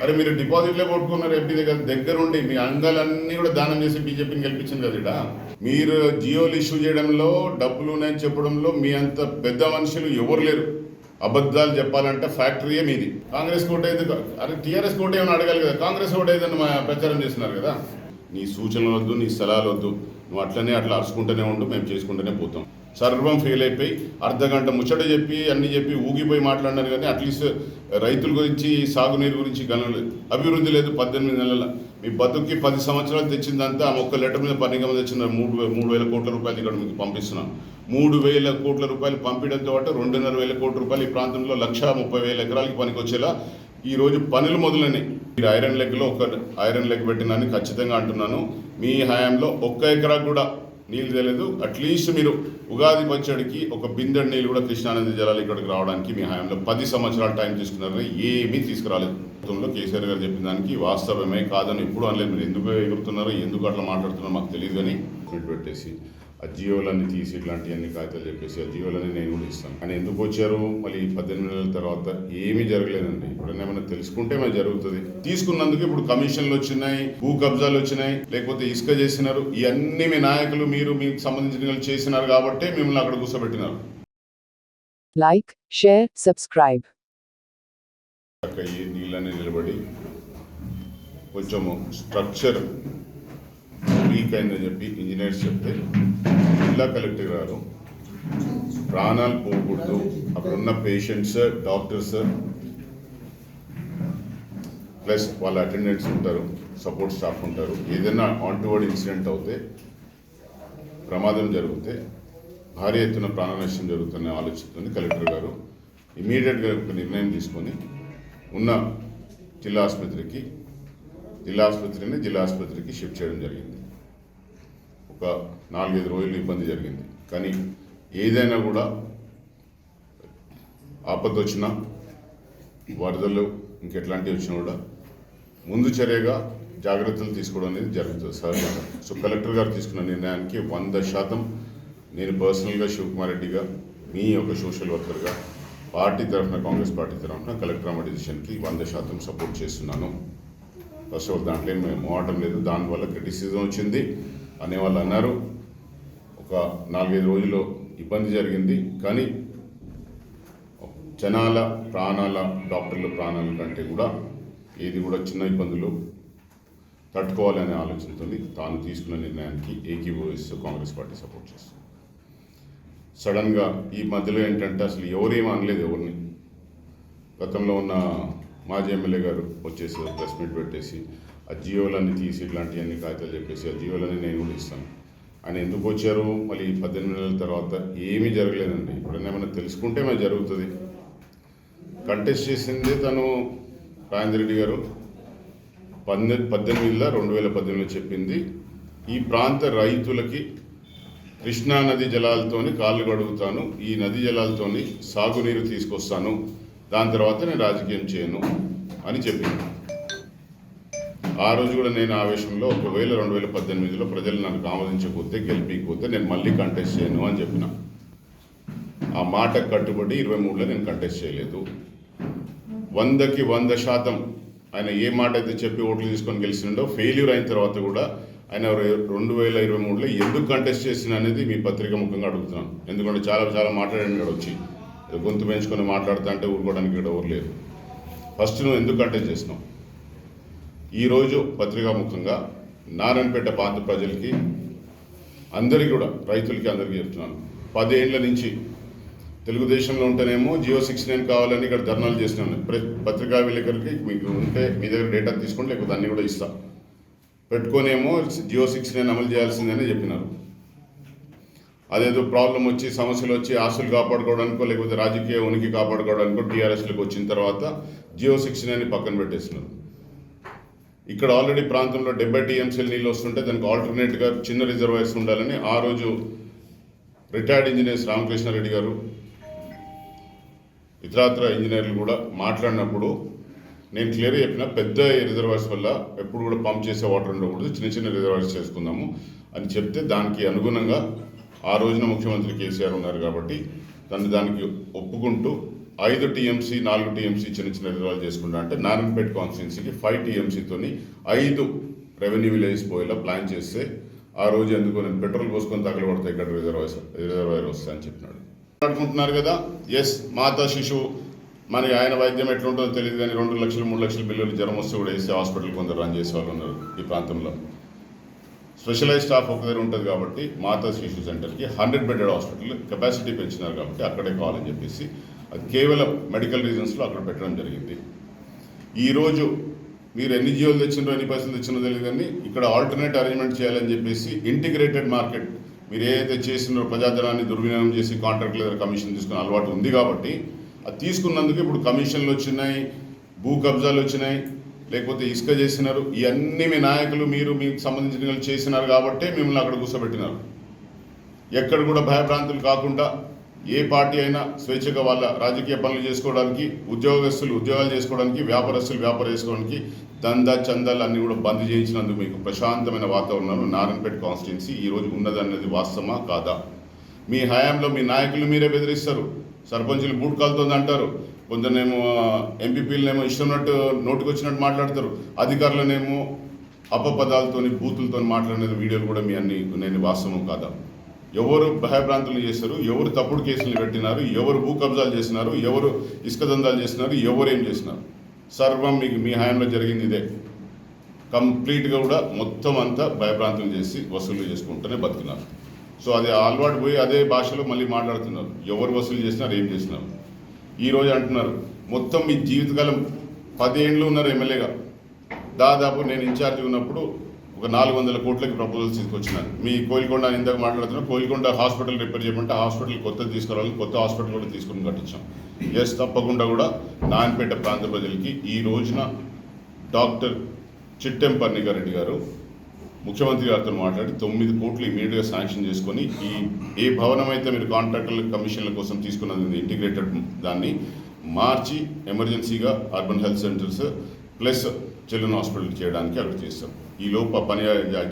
అరే మీరు డిపాజిట్లే కొట్టుకున్నారు ఎంపీ దగ్గరుండి మీ అంగాలన్నీ కూడా దానం చేసి బీజేపీని గెలిపించింది కదా ఇక్కడ. మీరు జియోలు ఇష్యూ చేయడంలో డబ్బులు ఉన్నాయని చెప్పడంలో మీ అంత పెద్ద మనుషులు ఎవరు లేరు. అబద్ధాలు చెప్పాలంటే ఫ్యాక్టరీయే మీది. కాంగ్రెస్ కోట ఎందుకు? అరే టీఆర్ఎస్ కోట ఏమైనా అడగాలి కదా, కాంగ్రెస్ కోట ఏదైనా ప్రచారం చేస్తున్నారు కదా. నీ సూచనలు వద్దు, నీ సలహాలు వద్దు, నువ్వు అట్లనే అట్లా అరుచుకుంటూనే ఉండు, మేము చేసుకుంటూనే పోతాం. సర్వం ఫెయిల్ అయిపోయి అర్ధగంట ముచ్చట చెప్పి అన్ని చెప్పి ఊగిపోయి మాట్లాడినారు కానీ అట్లీస్ట్ రైతుల గురించి సాగునీరు గురించి గణలేదు. అభివృద్ధి లేదు 18 నెలల. మీ బతుక్కి 10 సంవత్సరాలు తెచ్చిందంతా ఆ ఒక్క లెటర్ మీద పనిగమ తెచ్చిన 3,000 కోట్ల రూపాయలు ఇక్కడ మీకు పంపిస్తున్నాం. 3,000 కోట్ల రూపాయలు పంపించడంతో పాటు 2,500 కోట్ల రూపాయలు ఈ ప్రాంతంలో 1,30,000 ఎకరాలకి పనికి వచ్చేలా ఈరోజు పనులు మొదలైనవి. మీరు ఐరన్ లెగ్లో ఒక ఐరన్ లెగ్ పెట్టినని ఖచ్చితంగా అంటున్నాను. మీ హయాంలో ఒక్క ఎకరాకు కూడా నీళ్ళు తెలియదు. అట్లీస్ట్ మీరు ఉగాది పచ్చడికి ఒక బిందెడు నీళ్ళు కూడా కృష్ణానది జలాలు ఇక్కడికి రావడానికి మీ హయాంలో 10 సంవత్సరాలు టైం తీసుకున్నారని ఏమీ తీసుకురాలేదు. ప్రభుత్వంలో కేసీఆర్ గారు చెప్పిన దానికి వాస్తవమే కాదని ఎప్పుడు అనలేదు. మీరు ఎందుకు ఎగురుతున్నారో ఎందుకు అట్లా మాట్లాడుతున్నారో మాకు తెలియదు కానీ పెట్టేసి ఆ జియోలన్నీ తీసి ఇట్లాంటివన్నీ కాగితాలు చెప్పేసి ఆ జియోలన్నీ నేను కూడా ఇస్తాను అని ఎందుకు వచ్చారు. మళ్ళీ 18 నెలల తర్వాత ఏమీ జరగలేదండి. ఇప్పుడన్నా ఏమైనా తెలుసుకుంటే ఏమైనా జరుగుతుంది. తీసుకున్నందుకు ఇప్పుడు కమిషన్లు వచ్చినాయి, భూ కబ్జాలు వచ్చినాయి, లేకపోతే ఇసుక చేసినారు. ఇవన్నీ మీ నాయకులు మీరు మీకు సంబంధించిన చేసినారు కాబట్టి మిమ్మల్ని అక్కడ కూర్చోబెట్టినారు. Like, share, subscribe. ఈ నీళ్ళని నిలబడి కొంచెము స్ట్రక్చర్ వీక్ అయిందని చెప్పి ఇంజనీర్స్ చెప్తే జిల్లా కలెక్టర్ గారు ప్రాణాలు పోకూడదు, అక్కడున్న పేషెంట్స్, డాక్టర్స్ ప్లస్ వాళ్ళ అటెండెంట్స్ ఉంటారు, సపోర్ట్ స్టాఫ్ ఉంటారు. ఏదైనా ఆన్టువర్డ్ ఇన్సిడెంట్ అవుతే, ప్రమాదం జరిగితే భారీ ఎత్తున ప్రాణ నష్టం జరుగుతున్న ఆలోచిస్తుంది కలెక్టర్ గారు. ఇమీడియట్గా ఒక నిర్ణయం తీసుకొని ఉన్న జిల్లా ఆసుపత్రిని షిఫ్ట్ చేయడం జరిగింది. ఒక 4-5 రోజులు ఇబ్బంది జరిగింది. కానీ ఏదైనా కూడా ఆపద వచ్చినా, వరదలు ఇంకెట్లాంటివి వచ్చినా కూడా ముందు చర్యగా జాగ్రత్తలు తీసుకోవడం అనేది జరుగుతుంది సహజంగా. సో కలెక్టర్ గారు తీసుకున్న నిర్ణయానికి 100% నేను పర్సనల్గా శివకుమార్ రెడ్డిగా, మీ ఒక సోషల్ వర్కర్గా, పార్టీ తరఫున, కాంగ్రెస్ పార్టీ తరఫున కలెక్టర్ అమ్మ డిసిషన్కి 100% సపోర్ట్ చేస్తున్నాను. ఫస్ట్ ఆఫ్ ఆల్ దాంట్లో ఏం మోవటం లేదు. దానివల్ల క్రిటిసిజం వచ్చింది అనేవాళ్ళు అన్నారు. ఒక 4-5 రోజుల్లో ఇబ్బంది జరిగింది. కానీ జనాల ప్రాణాల, డాక్టర్ల ప్రాణాల కంటే కూడా ఏది కూడా చిన్న ఇబ్బందులు తట్టుకోవాలనే ఆలోచనతో తాను తీసుకున్న నిర్ణయానికి ఏకీభవిస్తూ కాంగ్రెస్ పార్టీ సపోర్ట్ చేస్తుంది. సడన్గా ఈ మధ్యలో ఏంటంటే అసలు ఎవరేమీ అనలేదు ఎవరిని. గతంలో ఉన్న మాజీ ఎమ్మెల్యే గారు వచ్చేసి ప్రెస్ మీట్ పెట్టేసి ఆ జియోలన్నీ తీసి ఇట్లాంటివన్నీ కాగితాలు చెప్పేసి ఆ జియోలన్నీ నేను కూడా ఇస్తాను అని ఎందుకు వచ్చారు. మళ్ళీ 18 నెలల తర్వాత ఏమీ జరగలేదండి. ఇప్పుడన్నా ఏమైనా తెలుసుకుంటే ఏమైనా జరుగుతుంది. కంటెస్ట్ చేసిందే తను రాజేంద్ర రెడ్డి గారు 2018లో చెప్పింది ఈ ప్రాంత రైతులకి కృష్ణా నది జలాలతోని కాళ్ళు కడుగుతాను, ఈ నది జలాలతోని సాగునీరు తీసుకొస్తాను, దాని తర్వాత నేను రాజకీయం చేయను అని చెప్పింది. ఆ రోజు కూడా నేను ఆవేశంలో ఒకవేళ 2018లో ప్రజలు నన్ను ఆమోదించకపోతే, గెలిపించకపోతే నేను మళ్ళీ కంటెస్ట్ చేయను అని చెప్పిన. ఆ మాట కట్టుబడి 23లో నేను కంటెస్ట్ చేయలేదు. 100కి 100% ఆయన ఏ మాట అయితే చెప్పి ఓట్లు తీసుకొని గెలిచిండో, ఫెయిల్యూర్ అయిన తర్వాత కూడా ఆయన 2023లో ఎందుకు కంటెస్ట్ చేసిన అనేది మీ పత్రిక ముఖంగా అడుగుతున్నాను. ఎందుకంటే చాలా మాట్లాడాను ఇక్కడ వచ్చి, గొంతు పెంచుకొని మాట్లాడుతా అంటే ఊరుకోవడానికి ఇక్కడ ఎవరు లేరు. ఫస్ట్ నువ్వు ఎందుకు కంటెస్ట్ చేసినావు? ఈరోజు పత్రికా ముఖంగా నారాయణపేట ప్రాంత ప్రజలకి అందరికీ కూడా, రైతులకి అందరికీ చెప్తున్నాను. 10 ఏళ్ల నుంచి తెలుగుదేశంలో ఉంటేనేమో జియో 69 కావాలని ఇక్కడ ధర్నాలు చేస్తున్నాను. పత్రికా విలేకరులకి మీకు ఉంటే మీ దగ్గర డేటా తీసుకోండి, లేకపోతే అన్నీ కూడా ఇస్తా. పెట్టుకొనేమో జియో 69 అమలు చేయాల్సిందని చెప్పినారు. అదేదో ప్రాబ్లం వచ్చి, సమస్యలు వచ్చి, ఆస్తులు కాపాడుకోవడానికో లేకపోతే రాజకీయ ఉనికి కాపాడుకోవడానికో టీఆర్ఎస్లకు వచ్చిన తర్వాత జియో 69 పక్కన పెట్టేస్తున్నారు. ఇక్కడ ఆల్రెడీ ప్రాంతంలో 70 టీఎంసీలు నీళ్ళు వస్తుంటే దానికి ఆల్టర్నేట్గా చిన్న రిజర్వాయర్స్ ఉండాలని ఆ రోజు రిటైర్డ్ ఇంజనీర్స్ రామకృష్ణారెడ్డి గారు, ఇతరత్ర ఇంజనీర్లు కూడా మాట్లాడినప్పుడు నేను క్లియర్గా చెప్పిన, పెద్ద రిజర్వాయర్స్ వల్ల ఎప్పుడు కూడా పంప్ చేసే వాటర్ ఉండకూడదు, చిన్న రిజర్వాయర్స్ చేసుకుందాము అని చెప్తే దానికి అనుగుణంగా ఆ రోజున ముఖ్యమంత్రి కేసీఆర్ ఉన్నారు కాబట్టి దానికి ఒప్పుకుంటూ 5 టీఎంసీ 4 టీఎంసీ చిన్న చిన్న రిజర్వాయర్ చేసుకుంటా అంటే నారాయణపేట కాన్స్టిట్యున్సీకి 5 టీఎంసీతోని 5 రెవెన్యూ విలేజ్ పోయేలా ప్లాన్ చేస్తే ఆ రోజు ఎందుకో నేను పెట్రోల్ పోసుకొని తగలబడతాయి ఇక్కడ రిజర్వాయర్ వస్తాయని చెప్పినాడు. అనుకుంటున్నారు కదా, ఎస్ మాతా శిశువు మరి ఆయన వైద్యం ఎట్లా ఉంటుందో తెలియదు కానీ 2 లక్షలు 3 లక్షల బిల్లులు జ్వరం వస్తే కూడా వేస్తే హాస్పిటల్ కొందరు రన్ చేసే వాళ్ళు ఉన్నారు ఈ ప్రాంతంలో. స్పెషలైజ్ స్టాఫ్ ఒక దగ్గర ఉంటుంది కాబట్టి మాతా శిశు సెంటర్కి 100 బెడెడ్ హాస్పిటల్ కెపాసిటీ పెంచినారు కాబట్టి అక్కడే కావాలని చెప్పేసి అది కేవలం మెడికల్ రీజన్స్లో అక్కడ పెట్టడం జరిగింది. ఈరోజు మీరు ఎన్ని జియోలు తెచ్చినారో ఎన్ని పైసలు తెచ్చినో తెలియదు కానీ ఇక్కడ ఆల్టర్నేట్ అరేంజ్మెంట్ చేయాలని చెప్పేసి ఇంటిగ్రేటెడ్ మార్కెట్ మీరు ఏదైతే చేసినారో ప్రజాధనాన్ని దుర్వినియోగం చేసి కాంట్రాక్ట్ లేదా కమిషన్ తీసుకునే అలవాటు ఉంది కాబట్టి అది తీసుకున్నందుకు ఇప్పుడు కమిషన్లు వచ్చినాయి, భూ కబ్జాలు వచ్చినాయి, లేకపోతే ఇసుక చేసినారు. ఇవన్నీ మీ నాయకులు మీరు మీకు సంబంధించిన వాళ్ళు చేసినారు కాబట్టే మిమ్మల్ని అక్కడ కూర్చోబెట్టినారు. ఎక్కడ కూడా భయభ్రాంతులు కాకుండా ఏ పార్టీ అయినా స్వేచ్ఛగా వాళ్ళ రాజకీయ పనులు చేసుకోవడానికి, ఉద్యోగస్తులు ఉద్యోగాలు చేసుకోవడానికి, వ్యాపారస్తులు వ్యాపారం చేసుకోవడానికి దందా చందాలు అన్నీ కూడా బంద్ చేయించినందుకు మీకు ప్రశాంతమైన వాతావరణంలో నారాయణపేట కాన్స్టిట్యున్సీ ఈరోజు ఉన్నదన్నది వాస్తవమా కాదా? మీ హయాంలో మీ నాయకులు మీరే బెదిరిస్తారు, సర్పంచులు బూట్ కాలుతోంది అంటారు, కొందరేమో ఎంపీపీలనేమో ఇష్టమైనట్టు నోటికి వచ్చినట్టు మాట్లాడతారు, అధికారులనేమో అపపదాలతోని బూతులతో మాట్లాడిన వీడియోలు కూడా మీ అన్ని నేను వాస్తవం కాదా? ఎవరు భయభ్రాంతులు చేశారు, ఎవరు తప్పుడు కేసులు పెట్టినారు, ఎవరు భూ కబ్జాలు చేసినారు, ఎవరు ఇసుక దందాలు చేసినారు, ఎవరు ఏం చేసినారు, సర్వం మీకు మీ హయాంలో జరిగింది ఇదే. కంప్లీట్గా కూడా మొత్తం అంతా భయభ్రాంతులు చేసి వసూలు చేసుకుంటూనే బతుకున్నారు. సో అది అలవాటు పోయి అదే భాషలో మళ్ళీ మాట్లాడుతున్నారు, ఎవరు వసూలు చేసినారు ఏం చేసినారు. ఈరోజు అంటున్నారు మొత్తం మీ జీవితకాలం 10 ఏళ్ళు ఉన్నారు ఎమ్మెల్యేగా, దాదాపు నేను ఇన్ఛార్జ్ ఉన్నప్పుడు ఒక 400 కోట్లకి ప్రపోజల్స్ తీసుకొచ్చినాను. మీ కోయిల్కొండ ఇందాక మాట్లాడుతున్నా, కోయిల్కొండ హాస్పిటల్ రిపేర్ చేయమంటే హాస్పిటల్ కొత్తది తీసుకురావాలి, కొత్త హాస్పిటల్ కూడా తీసుకుని కట్టించాం. ఎస్, తప్పకుండా కూడా నారాయణపేట ప్రాంత ప్రజలకి ఈ రోజున డాక్టర్ చిట్టెంపర్ణిగారెడ్డి గారు ముఖ్యమంత్రి గారితో మాట్లాడి 9 కోట్లు ఇమీడియట్గా శాంక్షన్ చేసుకొని ఏ భవనం అయితే మీరు కాంట్రాక్టర్ల కమిషన్ల కోసం తీసుకున్నది ఇంటిగ్రేటెడ్ దాన్ని మార్చి ఎమర్జెన్సీగా urban health centres plus children hospital చేయడానికి అక్కడ చేస్తాం. ఈ లోపు పని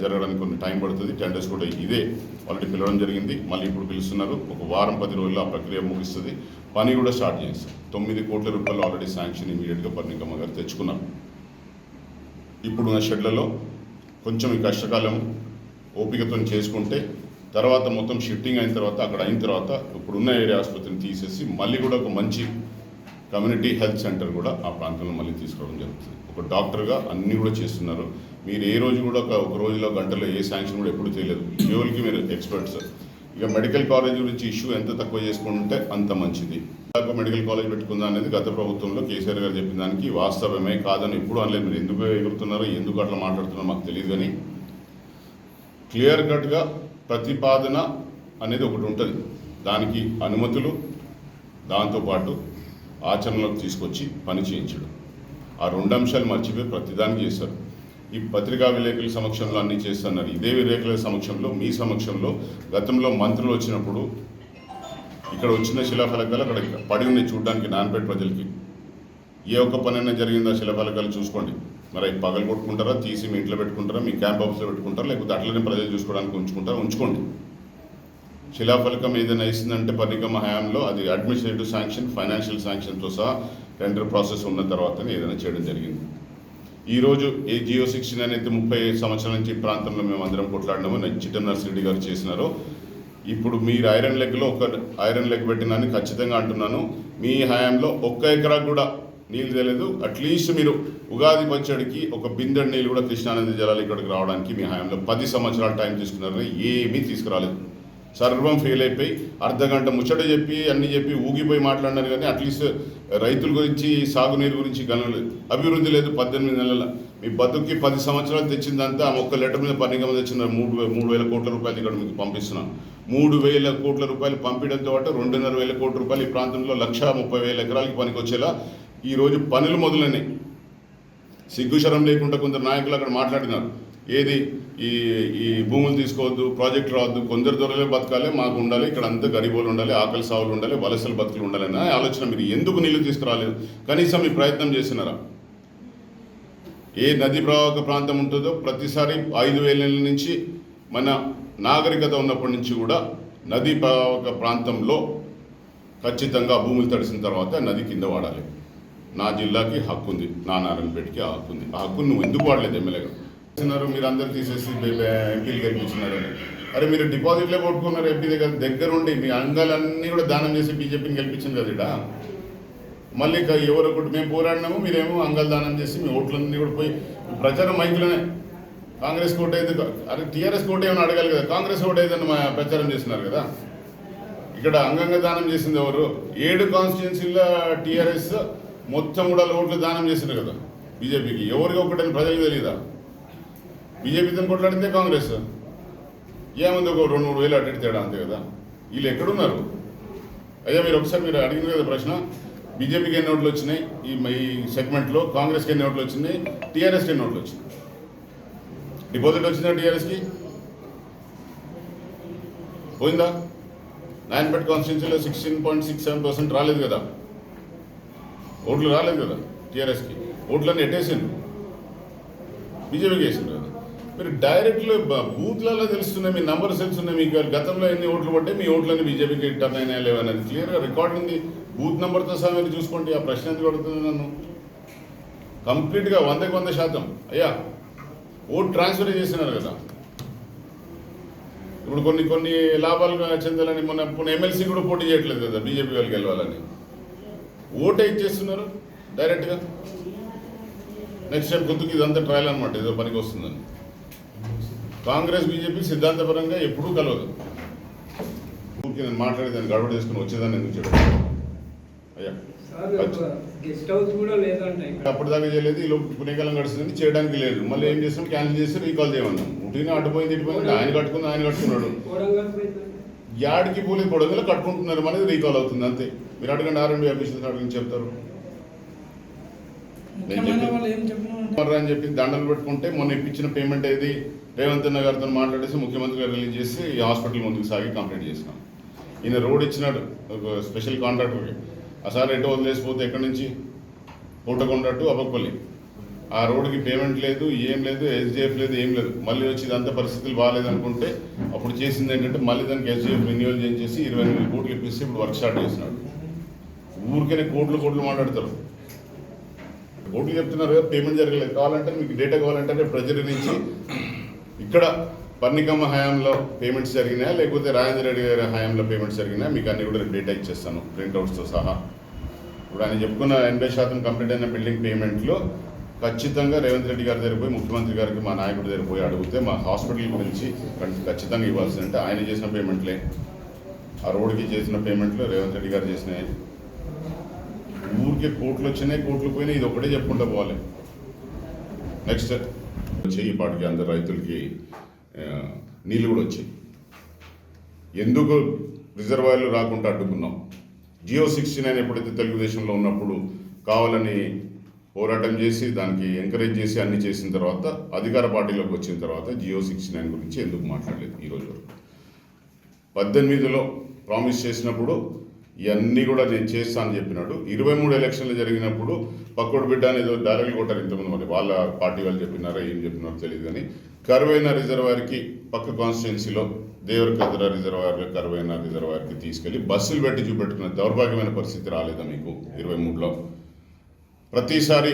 జరగడానికి కొన్ని టైం పడుతుంది. టెండర్స్ కూడా ఇదే ఆల్రెడీ పిలవడం జరిగింది, మళ్ళీ ఇప్పుడు పిలుస్తున్నారు. ఒక వారం 10 రోజుల్లో ఆ ప్రక్రియ ముగిస్తుంది, పని కూడా స్టార్ట్ చేస్తాం. 9 కోట్ల రూపాయలు ఆల్రెడీ శాంక్షన్ ఇమీడియట్గా పర్ణికమ్మ గారు తెచ్చుకున్నారు. ఇప్పుడున్న షెడ్లలో కొంచెం ఈ కష్టకాలం ఓపికతో చేసుకుంటే తర్వాత మొత్తం షిఫ్టింగ్ అయిన తర్వాత అక్కడ అయిన తర్వాత ఇప్పుడున్న ఏరియా ఆసుపత్రిని తీసేసి మళ్ళీ కూడా ఒక మంచి కమ్యూనిటీ హెల్త్ సెంటర్ కూడా ఆ ప్రాంతంలో మళ్ళీ తీసుకోవడం జరుగుతుంది. ఒక డాక్టర్గా అన్నీ కూడా చేస్తున్నారు. మీరు ఏ రోజు కూడా ఒక రోజులో గంటలో ఏ శాంక్షన్ కూడా ఎప్పుడు చేయలేదు. కేవల్కి మీరు ఎక్స్పర్ట్స్. ఇక మెడికల్ కాలేజ్ గురించి ఇష్యూ ఎంత తక్కువ చేసుకుంటే అంత మంచిది. మెడికల్ కాలేజ్ పెట్టుకుందా అనేది గత ప్రభుత్వంలో కేసీఆర్ గారు చెప్పిన దానికి వాస్తవమే కాదని ఎప్పుడు అనలేదు. మీరు ఎందుకు ఎగురుతున్నారో ఎందుకు అట్లా మాట్లాడుతున్నారో మాకు తెలియదు, కానీ క్లియర్ కట్గా ప్రతిపాదన అనేది ఒకటి ఉంటుంది, దానికి అనుమతులు, దాంతోపాటు ఆచరణలోకి తీసుకొచ్చి పని చేయించడం. ఆ 2 అంశాలు మర్చిపోయి ప్రతిదానికి చేశారు. ఈ పత్రికా విలేకరుల సమక్షంలో అన్నీ చేస్తున్నారు. ఇదే విలేకరుల సమక్షంలో మీ సమక్షంలో గతంలో మంత్రులు వచ్చినప్పుడు ఇక్కడ వచ్చిన శిలాఫలకాలు అక్కడ పడి ఉన్నాయి చూడడానికి నారాయణపేట ప్రజలకి. ఏ ఒక్క పనైనా జరిగిందా శిలాఫలకాలు చూసుకోండి. మరి పగలు కొట్టుకుంటారా, తీసి మీ ఇంట్లో పెట్టుకుంటారా, మీ క్యాంప్ ఆఫీస్లో పెట్టుకుంటారా, లేకపోతే అట్లనే ప్రజలు చూసుకోవడానికి ఉంచుకుంటారా, ఉంచుకోండి. శిలాఫలకం ఏదైనా ఇస్తుందంటే పర్ణికమ్మ హయాంలో అది అడ్మినిస్ట్రేటివ్ శాంక్షన్, ఫైనాన్షియల్ శాంక్షన్తో సహా టెండర్ ప్రాసెస్ ఉన్న తర్వాతనే ఏదైనా చేయడం జరిగింది. ఈరోజు ఏ జియో 16 అనేది 30 సంవత్సరాల నుంచి ప్రాంతంలో మేము అందరం కొట్లాడినామో చిట్ట నర్సిరెడ్డి గారు చేసినారో, ఇప్పుడు మీరు ఐరన్ లెగ్లో ఒక ఐరన్ లెగ్ పెట్టినని ఖచ్చితంగా అంటున్నాను. మీ హయాంలో 1 ఎకరా కూడా నీళ్ళు తెలియదు. అట్లీస్ట్ మీరు ఉగాది పచ్చడికి ఒక బిందెడు నీళ్ళు కూడా కృష్ణానది జలాలు ఇక్కడికి రావడానికి మీ హయాంలో 10 సంవత్సరాల టైం తీసుకున్నారని ఏమీ తీసుకురాలేదు. సర్వం ఫెయిల్ అయిపోయి అర్ధగంట ముచ్చట చెప్పి అన్ని చెప్పి ఊగిపోయి మాట్లాడినారు, కానీ అట్లీస్ట్ రైతుల గురించి సాగునీరు గురించి గణలేదు. అభివృద్ధి లేదు 18 నెలల. మీ బతుక్కి 10 సంవత్సరాలు తెచ్చిందంతా ఒక్క లెటర్ మీద పర్ణికమ్మ తెచ్చిన 3,000 కోట్ల రూపాయలు ఇక్కడ మీకు పంపిస్తున్నాం. 3,000 కోట్ల రూపాయలు పంపించడంతో పాటు 2,500 కోట్ల రూపాయలు ఈ ప్రాంతంలో 130,000 ఎకరాలకి పనికి వచ్చేలా ఈరోజు పనులు మొదలైనాయి. సిగ్గుశరం లేకుండా కొందరు నాయకులు అక్కడ మాట్లాడినారు, ఏది ఈ భూములు తీసుకోవద్దు, ప్రాజెక్టులు రావద్దు, కొందరు దొరలే బతకాలి, మాకు ఉండాలి, ఇక్కడ అంతా గరీబోలు ఉండాలి, ఆకలి సావులు ఉండాలి, వలసల బతుకులు ఉండాలని ఆలోచన. మీరు ఎందుకు నీళ్లు తీసుకురాలేదు? కనీసం మీ ప్రయత్నం చేసినారా? ఏ నది ప్రవాహక ప్రాంతం ఉంటుందో ప్రతిసారి 5,000 ఏళ్ళ నుంచి మన నాగరికత ఉన్నప్పటి నుంచి కూడా నదీ ప్రవాహక ప్రాంతంలో ఖచ్చితంగా ఆ భూములు తడిసిన తర్వాత నది కింద వాడాలి. నా జిల్లాకి హక్కు ఉంది, నా నారాయణపేటకి ఆ హక్కు ఉంది. ఆ హక్కును నువ్వు ఎందుకు వాడలేదు ఎమ్మెల్యేగా? మీరు అందరు తీసేసి ఎంపీలు గెలిపించినారని. అరే మీరు డిపాజిట్లే కొట్టుకున్నారు ఎంపీ దగ్గరుండి మీ అంగాలన్నీ కూడా దానం చేసి బీజేపీని గెలిపించింది కదా ఇక్కడ. మళ్ళీ ఎవరు ఒకటి మేము పోరాడినాము, మీరేమో అంగాలు దానం చేసి మీ ఓట్లన్నీ కూడా పోయి ప్రచారం మైకులోనే కాంగ్రెస్ కోట అయితే, అరే టీఆర్ఎస్ కోట ఏమైనా అడగాలి కదా, కాంగ్రెస్ కోట ఏదైనా ప్రచారం చేస్తున్నారు కదా. ఇక్కడ అంగంగా దానం చేసింది ఎవరు? 7 కాన్స్టిట్యున్సీల్లో టీఆర్ఎస్ మొత్తం కూడా ఓట్లు దానం చేసింది కదా బీజేపీకి. ఎవరికి ఒకటని ప్రజలకు తెలియదా? బీజేపీతో కొట్లాడిందే కాంగ్రెస్. ఏముంది ఒక 2-3 వేలు అటు తేడా అంతే కదా. వీళ్ళు ఎక్కడున్నారు? అయ్యా మీరు ఒకసారి మీరు అడిగిన కదా ప్రశ్న, బీజేపీకి ఎన్ని ఓట్లు వచ్చినాయి ఈ సెగ్మెంట్లో, కాంగ్రెస్కి ఎన్ని ఓట్లు వచ్చినాయి, టీఆర్ఎస్కి ఎన్ని ఓట్లు వచ్చినాయి? డిపాజిట్ వచ్చిందా టీఆర్ఎస్కి? పోయిందా? నారాయణపేట కాన్స్టిట్యున్సీలో 16.67% రాలేదు కదా, ఓట్లు రాలేదు కదా టీఆర్ఎస్కి. ఓట్లన్నీ ఎట్టేసింది, బీజేపీకి వేసింది కదా. మీరు డైరెక్ట్లో బూత్లలో తెలుస్తున్నాయి, మీ నంబర్ సెన్స్ ఉన్నాయి, మీకు గతంలో ఎన్ని ఓట్లు పడ్డాయి, మీ ఓట్లన్నీ బీజేపీకి టర్న్ అయినా లేవనేది క్లియర్గా రికార్డ్ ఉంది. బూత్ నెంబర్తో సహా మీరు చూసుకోండి. ఆ ప్రశ్న ఎందుకు అడుగుతుంది నన్ను? కంప్లీట్గా 100కి 100% అయ్యా ఓట్ ట్రాన్స్ఫర్ చేసినారు కదా. ఇప్పుడు కొన్ని లాభాలు చెందాలని మొన్న ఎమ్మెల్సీ కూడా పోటీ చేయట్లేదు కదా బీజేపీ వాళ్ళకి గెలవాలని. ఓటే ఇచ్చేస్తున్నారు డైరెక్ట్గా. నెక్స్ట్ టైం గుర్తుకు ఇదంతా ట్రయల్ అనమాట, ఏదో పనికి వస్తుందని. కాంగ్రెస్ బీజేపీ సిద్ధాంతపరంగా ఎప్పుడూ కలవదు. ఊరికి నేను మాట్లాడేదాన్ని గడబడి చేసుకుని వచ్చేదాన్ని ఎందుకు చెప్పాను అయ్యా? అప్పటిదాకా చేయలేదు, ఈ లోపు పుణ్యకాలం గడిచిందని చేయడానికి లేదు. మళ్ళీ ఏం చేస్తాం, క్యాన్సిల్ చేసి రీకాల్ చేయమన్నాం. ఉట్టిన అటుపోయింది ఇటుపోయింది, ఆయన కట్టుకున్నాడు. యాడికి పోలేదు, పొడగలో కట్టుకుంటున్నారు, అనేది రీకాల్ అవుతుంది అంతే. మీరు అడగండి R&B ఆఫీసర్స్ అడిగి చెప్తారు. అని చెప్పి దండలు పెట్టుకుంటే మొన్న ఇప్పించిన పేమెంట్ ఏది రేవంత్ అన్న గారితో మాట్లాడేసి ముఖ్యమంత్రి గారు రిలీజ్ చేసి ఈ హాస్పిటల్ ముందుకు సాగి కంప్లీట్ చేసినాం. ఈయన రోడ్ ఇచ్చినాడు ఒక స్పెషల్ కాంట్రాక్టర్కి. ఆ సార్ ఎటో వదిలేసిపోతే ఎక్కడి నుంచి కోటకొండ టు అబ్బపల్లి ఆ రోడ్డుకి పేమెంట్ లేదు, ఏం లేదు, SGF లేదు, ఏం లేదు. మళ్ళీ వచ్చి ఇదంతా పరిస్థితులు బాగాలేదనుకుంటే అప్పుడు చేసింది ఏంటంటే మళ్ళీ దానికి SGF రెన్యువల్ చేసి 28 కోట్లు ఇప్పిస్తే ఇప్పుడు వర్క్ స్టార్ట్ చేసినాడు. ఊరికనే కోట్లు మాట్లాడతారు. కోట్లు చెప్తున్నారు కదా, పేమెంట్ జరగలేదు. కావాలంటే మీకు డేటా కావాలంటే ట్రెజరీ నుంచి ఇక్కడ పర్ణికమ్మ హయాంలో పేమెంట్స్ జరిగినాయా లేకపోతే రాజేంద్ర రెడ్డి గారి హయాంలో పేమెంట్స్ జరిగినాయా మీకు అన్ని కూడా డేటా ఇచ్చేస్తాను ప్రింట్అవుట్స్తో సహా. ఇప్పుడు ఆయన చెప్పుకున్న 80% కంప్లీట్ అయిన బిల్డింగ్ పేమెంట్లో ఖచ్చితంగా రేవంత్ రెడ్డి గారి దగ్గర పోయి ముఖ్యమంత్రి గారికి మా నాయకుడి దగ్గర పోయి అడిగితే మా హాస్పిటల్ గురించి ఖచ్చితంగా ఇవ్వాల్సిందంటే ఆయన చేసిన పేమెంట్లే, ఆ రోడ్కి చేసిన పేమెంట్లు రేవంత్ రెడ్డి గారు చేసినాయి. ఊరికే కోట్లు వచ్చినాయి, కోట్లు పోయినాయి, ఇది ఒకటే చెప్పుకుంటూ పోవాలి. నెక్స్ట్ వచ్చి పాటికి అందరు రైతులకి నీళ్ళు కూడా వచ్చాయి. ఎందుకు రిజర్వాయర్లు రాకుండా అడ్డుకున్నాం? జియో 69 ఎప్పుడైతే తెలుగుదేశంలో ఉన్నప్పుడు కావాలని పోరాటం చేసి దానికి ఎంకరేజ్ చేసి అన్ని చేసిన తర్వాత అధికార పార్టీలోకి వచ్చిన తర్వాత జియో 69 గురించి ఎందుకు మాట్లాడలేదు ఈరోజు వరకు? 18లో ప్రామిస్ చేసినప్పుడు ఇవన్నీ కూడా నేను చేస్తానని చెప్పినాడు. 23 ఎలక్షన్లు జరిగినప్పుడు పక్కోడు బిడ్డ అనేది డైరెక్ట్ కొట్టారు ఇంతకుముందు, మరి వాళ్ళ పార్టీ వాళ్ళు చెప్పినారా ఏం చెప్పినారో తెలియదు. కానీ కరువైన రిజర్వాయర్కి పక్క కాన్స్టిట్యున్సీలో దేవరకద్ర రిజర్వాయర్లో కరువైన రిజర్వాయర్కి తీసుకెళ్లి బస్సులు పెట్టి చూపెట్టుకున్న దౌర్భాగ్యమైన పరిస్థితి రాలేదా మీకు 23లో? ప్రతిసారి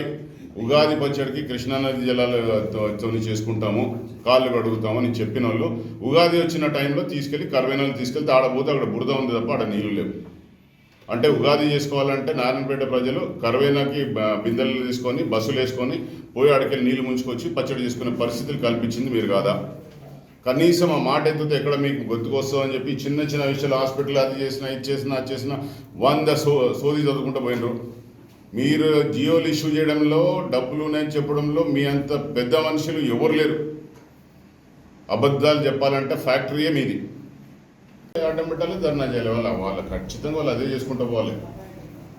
ఉగాది పచ్చడికి కృష్ణానది జలాలతో చేసుకుంటాము, కాళ్ళు కడుగుతామని చెప్పిన వాళ్ళు ఉగాది వచ్చిన టైంలో తీసుకెళ్లి కరువైనలు తీసుకెళ్తే ఆడపోతే అక్కడ బురద ఉంది తప్ప ఆడ నీళ్ళు లేవు. అంటే ఉగాది చేసుకోవాలంటే నారాయణపేట ప్రజలు కరువైనకి బిందెలు తీసుకొని బస్సులు వేసుకొని పోయి ఆడికెళ్ళి నీళ్లు ముంచుకొచ్చి పచ్చడి చేసుకునే పరిస్థితులు కల్పించింది మీరు కాదా? కనీసం ఆ మాట ఎత్తుతో ఎక్కడ మీకు గుర్తుకొస్తుందని చెప్పి చిన్న విషయాలు హాస్పిటల్ అది చేసినా ఇది చేసినా 100 సోది చదువుకుంటూ పోయినరు. మీరు జియోలు ఇష్యూ చేయడంలో డబ్బులు ఉన్నాయని చెప్పడంలో మీ అంత పెద్ద మనుషులు ఎవరు లేరు. అబద్ధాలు చెప్పాలంటే ఫ్యాక్టరీయే మీది. అడ్డం పెట్టాలి, ధర్నా చేయాలి. వాళ్ళు ఖచ్చితంగా వాళ్ళు అదే చేసుకుంటూ పోవాలి,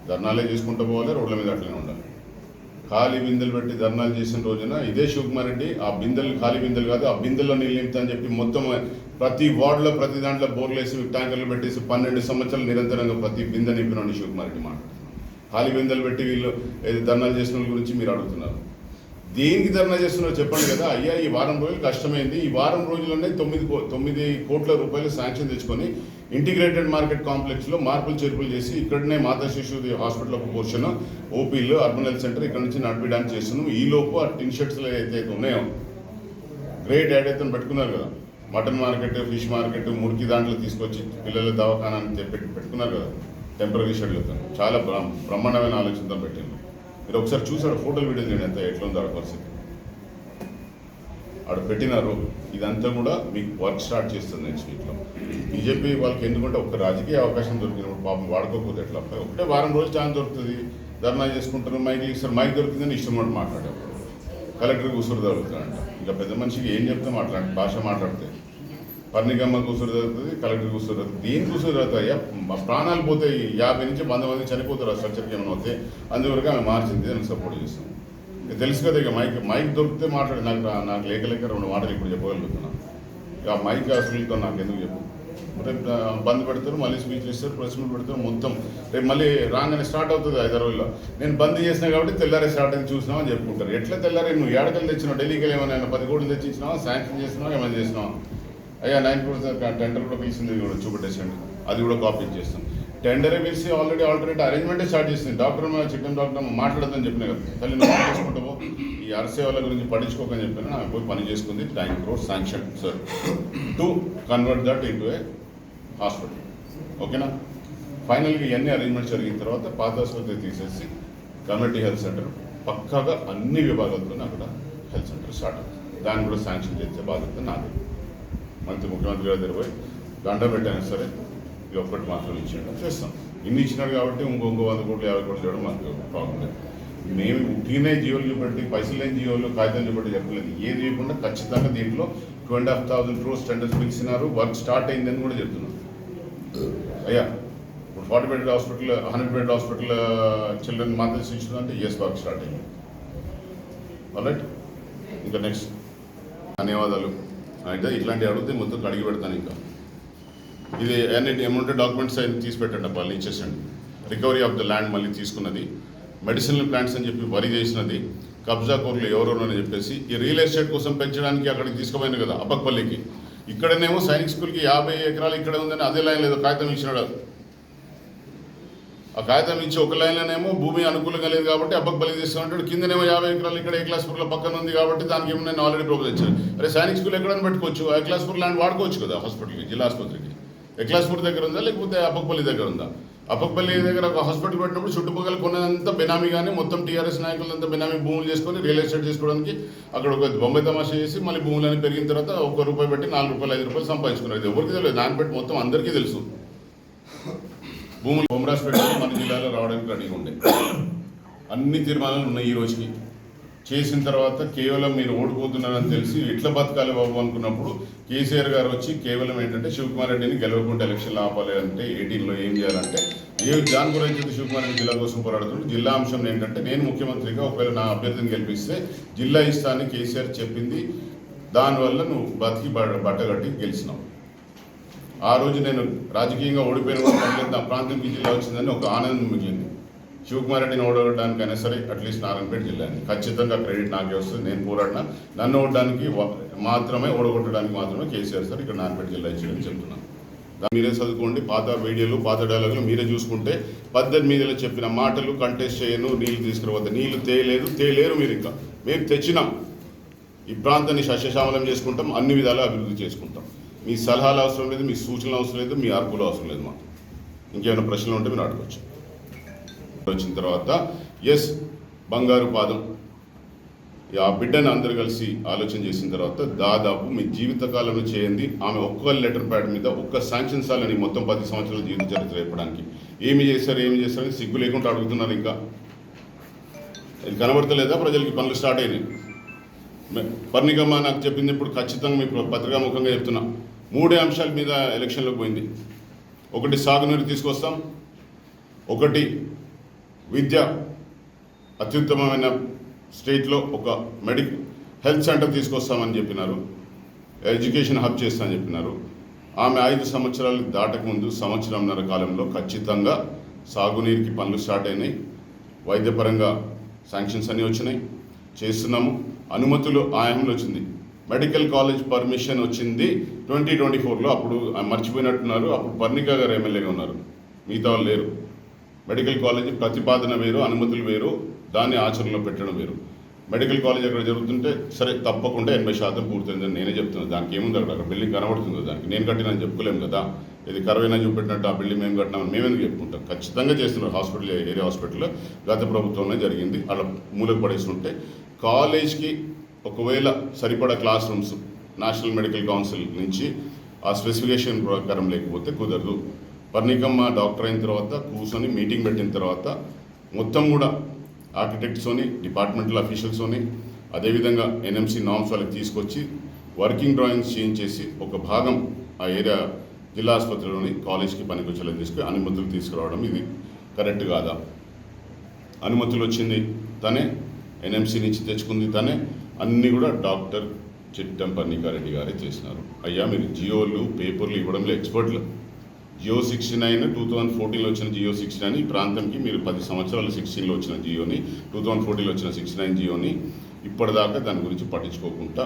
ధర్నాలే చేసుకుంటూ పోవాలి, రోడ్ల మీద అట్లనే ఉండాలి. ఖాళీ బిందెలు పెట్టి ధర్నాలు చేసిన రోజున ఇదే శివకుమార్ రెడ్డి ఆ బిందెలు ఖాళీ బిందెలు కాదు ఆ బిందెల్లో నీళ్ళు నింపుతా అని చెప్పి మొత్తం ప్రతి వార్డులో ప్రతి దాంట్లో బోర్లు వేసి ట్యాంకర్లు పెట్టేసి 12 సంవత్సరాలు నిరంతరంగా ప్రతి బిందె నింపినండి శివకుమార్ రెడ్డి మాట. ఖాళీ బిందెలు పెట్టి వీళ్ళు ధర్నాలు చేసిన వాళ్ళ గురించి మీరు అడుగుతున్నారు. దేనికి ధర్నా చేస్తున్నారో చెప్పండి కదా. అయ్యా ఈ వారం రోజులు కష్టమైంది, ఈ వారం రోజుల్లోనే 9 కోట్ల రూపాయలు శాంక్షన్ తెచ్చుకొని ఇంటిగ్రేటెడ్ మార్కెట్ కాంప్లెక్స్లో మార్పులు చేర్పులు చేసి ఇక్కడనే మాతా శిశు హాస్పిటల్ ఒక పోర్షన్, ఓపీలు, అర్బన్ హెల్త్ సెంటర్ ఇక్కడ నుంచి నడిపించడానికి చేస్తున్నాం. ఈ లోపు ఆ టిన్ షర్ట్స్లో అయితే ఉన్నాయో గ్రేట్ యాడ్ అయితే పెట్టుకున్నారు కదా, మటన్ మార్కెట్, ఫిష్ మార్కెట్, మురికి దాంట్లో తీసుకొచ్చి పిల్లల దవాఖానా అని చెప్పి పెట్టుకున్నారు కదా టెంపరీ షెడ్యూల్తో. చాలా బ్రహ్మాండమైన ఆలోచనతో పెట్టింది. మీరు ఒకసారి చూసాడు ఫోటోలు వీడియో చేయండి ఎంత ఎట్లా ఉందో ఆడ పరిస్థితి. ఆడ పెట్టినారు. ఇదంతా కూడా మీకు వర్క్ స్టార్ట్ చేస్తుంది నెక్స్ట్ వీక్లో. బీజేపీ వాళ్ళకి ఎందుకంటే ఒక రాజకీయ అవకాశం దొరికినప్పుడు పాపం వాడుకోకపోతే ఎట్లా, ఒకటే వారం రోజులు ఛాన్స్ దొరుకుతుంది, ధర్నా చేసుకుంటారు, మైక్ ఇస్తారు, మైక్ దొరికిందని ఇష్టం కూడా మాట్లాడారు. కలెక్టర్ కూసురు తగులుతాడంట. ఇంకా పెద్ద మనిషికి ఏం చెప్తే భాష మాట్లాడితే పర్ణికమ్మ కూసురు తగ్గుతుంది, కలెక్టర్ కూసురు తగ్గుతుంది. దేని కూసురు తగ్గుతాయా? ప్రాణాలు పోతాయి, 50 నుంచి 100 మంది చనిపోతారు ఆ స్ట్రక్చర్కి ఏమైనా అవుతాయి. అందువరకు ఆమె మార్చింది, నేను సపోర్ట్ చేస్తాను. ఇక తెలుసు కదా, ఇక మైక్ దొరికితే మాట్లాడి నాకు లేక 2 మాటలు ఇప్పుడు చెప్పగలుగుతున్నాను. ఇక ఆ మైక్ అసలుతో నాకు ఎందుకు చెప్పు. రేపు బంద్ పెడతారు, మళ్ళీ స్పీచ్లు ఇస్తారు, ప్రెస్ మీట్ పెడతారు, మొత్తం రేపు మళ్ళీ రాగానే స్టార్ట్ అవుతుంది 5 రోజుల్లో. నేను బంద్ చేసినా కాబట్టి తెల్లారే స్టార్ట్ అయింది చూసినావు అని చెప్పుకుంటారు. ఎట్లా తెల్లారే? నువ్వు ఏడకలు తెచ్చినావు, ఢిల్లీకి ఏమైనా 10 కోట్లు తెచ్చిచ్చినావా, శాంక్షన్ చేసినావా, ఏమైనా చేసినావా? అయ్యా 9 crores టెండర్ కూడా పిలిచింది కూడా చూపెట్టేసండి, అది కూడా కాపీ చేస్తాం. టెండరే పిలిచి ఆల్రెడీ ఆల్టర్నేట్ అరేంజ్మెంటే స్టార్ట్ చేసింది. డాక్టర్ చికెన్ డాక్టర్ మాట్లాడదని చెప్పినా కదా, తల్లి నువ్వు పని చేసుకుంటావు, ఈ అరసేవల గురించి పట్టించుకోకని చెప్పినా ఆమె పోయి పని చేసుకుంది. 9 crores sanction sir to convert that into A hospital. ఓకేనా? ఫైనల్గా ఇవన్నీ అరేంజ్మెంట్స్ జరిగిన తర్వాత పాత ఆసుపత్రి తీసేసి కమ్యూనిటీ హెల్త్ సెంటర్ పక్కాగా అన్ని విభాగాలతో అక్కడ హెల్త్ సెంటర్ స్టార్ట్ అవుతుంది. దాన్ని కూడా శాంక్షన్ చేసే బాధ్యత నాది. ముఖ్యమంత్రి గారి దగ్గర పోయి దండ పెట్టైనా సరే ఇది ఒక్కటి మాత్రం ఇచ్చేయడం చేస్తాం. ఇన్ని ఇచ్చినాడు కాబట్టి ఇంకో 100 కోట్లు 50 కోట్లు చేయడం మాకు ప్రాబ్లం లేదు. మేము ఉట్టినే జీవోలు చూపెట్టి, పైసలు లేని జీవోలు, కాగితాలు చూపెట్టి చెప్పలేదు. ఏది చేయకుండా ఖచ్చితంగా దీంట్లో 2,500 crores టెండర్స్ పిలిచినారు, వర్క్ స్టార్ట్ అయిందని కూడా చెప్తున్నాం. అయ్యా ఇప్పుడు 40 bed hospital, 100 bed hospital children మాత్రం శిశువు అంటే ఎస్ వర్క్ స్టార్ట్ అయింది. ఆల్రైట్, ఇంకా నెక్స్ట్ ధన్యవాదాలు. అయితే ఇట్లాంటివి అడిగితే మొత్తం కడిగి పెడతాను. ఇంకా ఇది అన్ని ఏమంటే డాక్యుమెంట్స్ అన్ని తీసి పెట్టండి, వాళ్ళు ఇచ్చేసండి. రికవరీ ఆఫ్ ద ల్యాండ్ మళ్ళీ తీసుకున్నది, మెడిసినల్ ప్లాంట్స్ అని చెప్పి వరి చేసినది, కబ్జా కోర్లు ఎవరెవరని చెప్పేసి ఈ రియల్ ఎస్టేట్ కోసం పెంచడానికి అక్కడికి తీసుకుపోయింది కదా అబ్బక్పల్లికి. ఇక్కడనేమో సైనిక్ స్కూల్కి 50 ఎకరాలు ఇక్కడ ఉందని అదే లైన్ లేదు, కాగితం ఇచ్చినాడు. ఆ కాగితం ఇచ్చి ఒక లైన్లోనేమో భూమి అనుకూలంగా లేదు కాబట్టి అబ్బక్పల్లి తీసుకుంటాడు, కిందనేమో 50 ఎకరాలు ఇక్కడ ఏక్లాస్పూర్లో పక్కన ఉంది కాబట్టి దానికి ఏమో నేను ఆల్రెడీ ప్రపోజ్ ఇచ్చాను. అరే సైనిక్ స్కూల్ ఎక్కడైనా పెట్టుకోవచ్చు, ఏక్లాస్పూర్ ల్యాండ్ వాడుకోవచ్చు కదా హాస్పిటల్కి, జిల్లా ఆసుపత్రికి. ఏక్లాస్పూర్ దగ్గర ఉందా లేకపోతే అబ్బక్పల్లి దగ్గర ఉందా? అబ్బక్పల్లి దగ్గర ఒక హాస్పిటల్ పెట్టినప్పుడు చుట్టుపక్కల కొన్నదంతా బెనామీ, కానీ మొత్తం టీఆర్ఎస్ నాయకులంతా బెనామీ భూములు చేసుకొని రియల్ ఎస్టేట్ చేసుకోవడానికి అక్కడ ఒక బొంబాయి తమాషా చేసి మళ్ళీ భూములని పెరిగిన తర్వాత ₹1 పెట్టి ₹4 ₹5 సంపాదించుకున్నారు. ఇది ఎవరికి తెలియదు, దాన్ని పెట్టి మొత్తం అందరికీ తెలుసు. భూములు బొమ్మరాజ్పేట మన జిల్లాలో రావడానికి రెడీగా ఉండే అన్ని తీర్మానాలు ఉన్నాయి. ఈ రోజుకి చేసిన తర్వాత కేవలం మీరు ఓడిపోతున్నారని తెలిసి ఎట్లా బతకాలి బాబు అనుకున్నప్పుడు కేసీఆర్ గారు వచ్చి కేవలం ఏంటంటే శివకుమార్ రెడ్డిని గెలవకుండా ఎలక్షన్లు ఆపాలి అంటే 18లో ఏం చేయాలంటే దాని గురించి అయితే శివకుమార్ రెడ్డి జిల్లా కోసం పోరాడుతుంది. జిల్లా అంశం ఏంటంటే నేను ముఖ్యమంత్రిగా ఒకవేళ నా అభ్యర్థిని గెలిపిస్తే జిల్లా ఇస్తానని కేసీఆర్ చెప్పింది, దానివల్ల నువ్వు బతికి బట్టగట్టి గెలిచినావు. ఆ రోజు నేను రాజకీయంగా ఓడిపోయిన వాళ్ళు నా ప్రాంతంకి జిల్లా వచ్చిందని ఒక ఆనందం మిగిలింది. శివకుమార్ రెడ్డిని ఓడగొట్టడానికైనా సరే అట్లీస్ట్ నారాయణపేట జిల్లా ఖచ్చితంగా క్రెడిట్ నాకే వస్తుంది. నేను పోరాడినా, నన్ను ఓడడానికి మాత్రమే, ఓడగొట్టడానికి మాత్రమే కేసీఆర్ సార్ ఇక్కడ నారాయణపేట జిల్లా ఇచ్చాడని చెప్తున్నాను. మీరే చదువుకోండి, పాత వీడియోలు, పాత డైలాగులు మీరే చూసుకుంటే 18 చెప్పిన మాటలు కంటెస్ట్ చేయను, నీళ్లు తీసుకురావద్దు, నీళ్లు తేలేరు మీరు. ఇంకా మేము తెచ్చినాం. ఈ ప్రాంతాన్ని సస్యశ్యామలం చేసుకుంటాం, అన్ని విధాలా అభివృద్ధి చేసుకుంటాం. మీ సలహాలు అవసరం లేదు, మీ సూచనలు అవసరం లేదు, మీ అర్పులు అవసరం లేదు. మాకు ఇంకేమైనా ప్రశ్నలు ఉంటే మీరు అడగవచ్చు. వచ్చిన తర్వాత ఎస్ బంగారు పాదం, ఆ బిడ్డను అందరు కలిసి ఆలోచన చేసిన తర్వాత దాదాపు మీ జీవితకాలంలో చేయండి. ఆమె ఒక్క లెటర్ ప్యాడ్ మీద ఒక్క శాంక్షన్ సాలని మొత్తం 10 సంవత్సరాల జీవిత చరిత్ర చెప్పడానికి ఏమి చేశారని సిగ్గు లేకుండా అడుగుతున్నారు. ఇంకా ఇది కనబడతలేదా ప్రజలకి? పనులు స్టార్ట్ అయినాయి. పర్ణికమ్మ నాకు చెప్పింది, ఇప్పుడు ఖచ్చితంగా మీ పత్రికాముఖంగా చెప్తున్నా, 3 అంశాల మీద ఎలక్షన్లోకి పోయింది. ఒకటి సాగునీరు తీసుకొస్తాం, ఒకటి విద్య అత్యుత్తమమైన స్టేట్లో ఒక హెల్త్ సెంటర్ తీసుకొస్తామని చెప్పినారు, ఎడ్యుకేషన్ హబ్ చేస్తామని చెప్పినారు. ఆమె 5 సంవత్సరాలు దాటకముందు 1.5 కాలంలో ఖచ్చితంగా సాగునీరుకి పనులు స్టార్ట్ అయినాయి. వైద్యపరంగా శాంక్షన్స్ అన్నీ వచ్చినాయి, చేస్తున్నాము. అనుమతులు ఆయంలో వచ్చింది. మెడికల్ కాలేజ్ పర్మిషన్ వచ్చింది 2024లో. అప్పుడు మర్చిపోయినట్టున్నారు. అప్పుడు పర్ణిక గారు ఎమ్మెల్యేగా ఉన్నారు, మిగతా వాళ్ళు లేరు. మెడికల్ కాలేజ్ ప్రతిపాదన వేరు, అనుమతులు వేరు, దాన్ని ఆచరణలో పెట్టడం వేరు. మెడికల్ కాలేజ్ అక్కడ జరుగుతుంటే సరే తప్పకుండా 80% పూర్తయిందని నేనే చెప్తున్నాను. దానికి ఏముంది అక్కడ బిల్డింగ్ కనబడుతుంది కదా, దానికి నేను కట్టినని చెప్పుకోలేము కదా. ఇది కరవైనా చూపెట్టినట్టు ఆ బిల్డింగ్ మేము కట్టినామని మేమెందుకు చెప్పుకుంటాం. ఖచ్చితంగా చేస్తున్నారు హాస్పిటల్, ఏరియా హాస్పిటల్లో గత ప్రభుత్వంలో జరిగింది. అలా మూలకు పడేస్తుంటే కాలేజ్కి ఒకవేళ సరిపడా class rooms national medical council నుంచి ఆ స్పెసిఫికేషన్ ప్రకారం లేకపోతే కుదరదు. పర్ణికమ్మ డాక్టర్ అయిన తర్వాత కూర్చొని మీటింగ్ పెట్టిన తర్వాత మొత్తం కూడా ఆర్కిటెక్ట్స్తోని, డిపార్ట్మెంటల్ అఫీషియల్స్తోని, అదేవిధంగా ఎన్ఎంసీ నామ్స్ వాళ్ళకి తీసుకొచ్చి వర్కింగ్ డ్రాయింగ్స్ చేంజ్ చేసి ఒక భాగం ఆ ఏరియా జిల్లా ఆసుపత్రిలోని కాలేజ్కి పనికొచ్చేలా తీసుకుని అనుమతులు తీసుకురావడం ఇది కరెక్ట్ కాదా? అనుమతులు వచ్చింది తనే, ఎన్ఎంసీ నుంచి తెచ్చుకుంది తనే, అన్నీ కూడా డాక్టర్ చిట్టం పర్ణికారెడ్డి గారే చేసినారు. అయ్యా మీరు జియోలు పేపర్లు ఇవ్వడంలో ఎక్స్పర్ట్లు. జియో 69 2014లో వచ్చిన జియో 69 ఈ ప్రాంతంకి మీరు 10 సంవత్సరాలు 16లో వచ్చిన జియోని, 2014లో వచ్చిన 69 జియోని ఇప్పటిదాకా దాని గురించి పట్టించుకోకుండా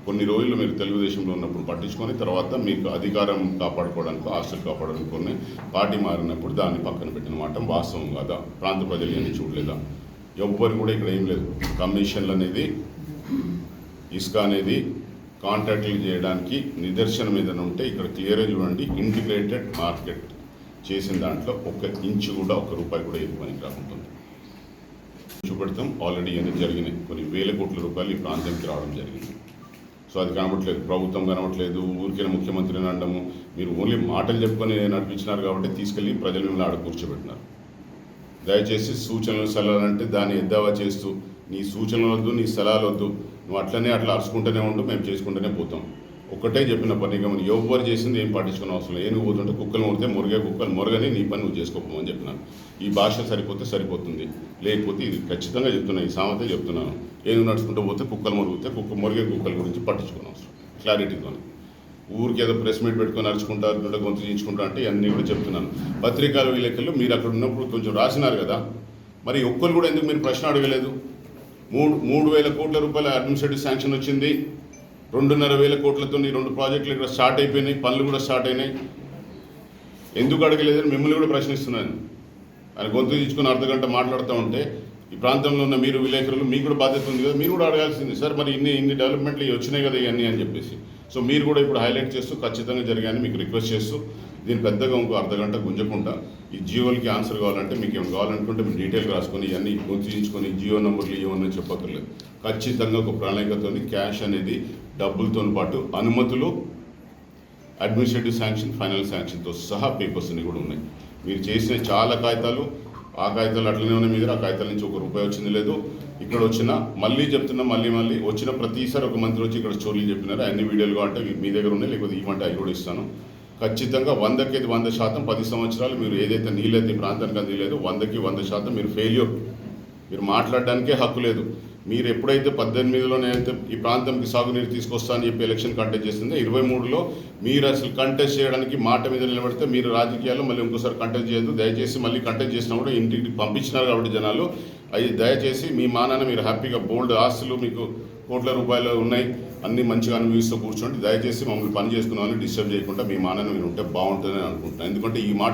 కొన్ని రోజులు మీరు తెలుగుదేశంలో ఉన్నప్పుడు పట్టించుకొని తర్వాత మీకు అధికారం కాపాడుకోవడానికి, ఆస్తులు కాపాడుకోవడానికి పార్టీ మారినప్పుడు దాన్ని పక్కన పెట్టిన మాట వాస్తవం కాదా? ప్రాంత ప్రజలు ఏమీ చూడలేదా? ఎవ్వరు కూడా ఇక్కడ ఏం లేదు. కమిషన్లు అనేది, ఇసుక అనేది కాంట్రాక్టులు చేయడానికి నిదర్శనం ఏదైనా ఉంటే ఇక్కడ క్లియర్గా చూడండి. ఇంటిగ్రేటెడ్ మార్కెట్ చేసిన దాంట్లో ఒక్క ఇంచు కూడా, ఒక్క రూపాయి కూడా ఏది పనికి రాకుంటుంది. చూపెడతాం. ఆల్రెడీ ఎందుకు జరిగినాయి కొన్ని వేల కోట్ల రూపాయలు ఈ ప్రాంతానికి రావడం జరిగింది. సో అది కనబట్లేదు, ప్రభుత్వం కనబట్లేదు, ఊరికైనా ముఖ్యమంత్రిని అనడము. మీరు ఓన్లీ మాటలు చెప్పుకొని నడిపించినారు కాబట్టి తీసుకెళ్ళి ప్రజలు మిమ్మల్ని ఆడ కూర్చోబెట్టినారు. దయచేసి సూచనలు సలహాలు అంటే దాన్ని ఎద్దావా చేస్తూ నీ సూచనలు వద్దు, నీ సలహాలు వద్దు, నువ్వు అట్లనే అట్లా అరుచుకుంటూనే ఉండు, మేము చేసుకుంటూనే పోతాం. ఒక్కటే చెప్పిన పని గమని ఎవరు చేసింది ఏం పట్టించుకునే అవసరం లేదు. నువ్వు పోతుంటే కుక్కలు ముడితే మురిగే కుక్కలు మురగని నీ పని నువ్వు చేసుకోకపోమని చెప్పినాను. ఈ భాష సరిపోతే సరిపోతుంది, లేకపోతే ఇది ఖచ్చితంగా చెప్తున్నాను, ఈ సామెత చెప్తున్నాను. ఏనుగు నడుచుకుంటూ పోతే కుక్కలు మురిగితే మురిగే కుక్కల గురించి పట్టించుకునే అవసరం క్లారిటీతో. ఊరికి ఏదో ప్రెస్ మీట్ పెట్టుకొని నడుచుకుంటారు, గొంతు చించుకుంటా అంటే అన్నీ కూడా చెప్తున్నాను. పత్రికల విలేకరులు మీరు అక్కడ ఉన్నప్పుడు కొంచెం రాసినారు కదా, మరి ఒక్కరు కూడా ఎందుకు మీరు ప్రశ్న అడగలేదు? 3,000 కోట్ల రూపాయల అడ్మినిస్ట్రేటివ్ శాంక్షన్ వచ్చింది. 2,500 కోట్లతో ఈ 2 ప్రాజెక్టులు ఇక్కడ స్టార్ట్ అయిపోయినాయి, పనులు కూడా స్టార్ట్ అయినాయి. ఎందుకు అడగలేదని మిమ్మల్ని కూడా ప్రశ్నిస్తున్నాను. ఆయన గొంతు తీసుకుని అర్ధగంట మాట్లాడుతూ ఉంటే ఈ ప్రాంతంలో ఉన్న మీరు విలేకరులు మీకు కూడా బాధ్యత ఉంది కదా, మీరు కూడా అడగాల్సింది. సార్ మరి ఇన్ని డెవలప్మెంట్లు వచ్చినాయి కదా ఇవన్నీ అని చెప్పేసి. సో మీరు కూడా ఇప్పుడు హైలైట్ చేస్తూ ఖచ్చితంగా జరిగాయని మీకు రిక్వెస్ట్ చేస్తూ దీన్ని పెద్దగా ఇంకో అర్ధగంట గుంజకుండా ఈ జియోలకి ఆన్సర్ కావాలంటే మీకు ఏమైనా కావాలనుకుంటే మీరు డీటెయిల్ రాసుకొని ఇవన్నీ గుర్తించుకొని జియో నెంబర్లు ఇవన్నీ చెప్పక్కర్లేదు. ఖచ్చితంగా ఒక ప్రణాళికతో క్యాష్ అనేది డబ్బులతో పాటు అనుమతులు, అడ్మినిస్ట్రేటివ్ శాంక్షన్, ఫైనల్ శాంక్షన్తో సహా పేపర్స్ అన్ని కూడా ఉన్నాయి. మీరు చేసిన చాలా కాగితాలు, ఆ కాగితాలు అట్లనే ఉన్నాయి. మీద ఆ కాగితాల నుంచి ₹1 వచ్చింది లేదు. ఇక్కడ వచ్చిన మళ్ళీ చెప్తున్నా, మళ్ళీ వచ్చిన ప్రతిసారి ఒక మంత్రి వచ్చి ఇక్కడ స్టోరీలు చెప్పినారు. అన్ని వీడియోలు కావాలంటే మీ దగ్గర ఉన్నాయి, లేకపోతే ఇవ్వంటే అవి కూడా ఇస్తాను. ఖచ్చితంగా 100కి 100% 10 సంవత్సరాలు మీరు ఏదైతే నీళ్ళైతే ప్రాంతానికి అందిలేదు 100కి 100% మీరు ఫెయిల్యూర్. మీరు మాట్లాడడానికే హక్కు లేదు. మీరు ఎప్పుడైతే 18లోనే అయితే ఈ ప్రాంతంకి సాగునీరు తీసుకొస్తా అని చెప్పి ఎలక్షన్ కంటెస్ట్ చేస్తుందో 23లో మీరు అసలు కంటెస్ట్ చేయడానికి మాట మీద నిలబడితే మీరు రాజకీయాల్లో మళ్ళీ ఇంకోసారి కంటెస్ట్ చేయొద్దు. దయచేసి మళ్ళీ కంటెస్ట్ చేసినా కూడా ఇంటికి పంపించినారు కాబట్టి జనాలు అవి దయచేసి మీ మానాన్ని మీరు హ్యాపీగా బోల్డ్ ఆస్తులు మీకు కోట్ల రూపాయలు ఉన్నాయి, అన్నీ మంచిగా అనుభవిస్తూ కూర్చోండి. దయచేసి మమ్మల్ని పని చేసుకున్నామని డిస్టర్బ్ చేయకుండా మీ మానాన్ని మీరు ఉంటే బాగుంటుందని అనుకుంటున్నాను. ఎందుకంటే ఈ మాట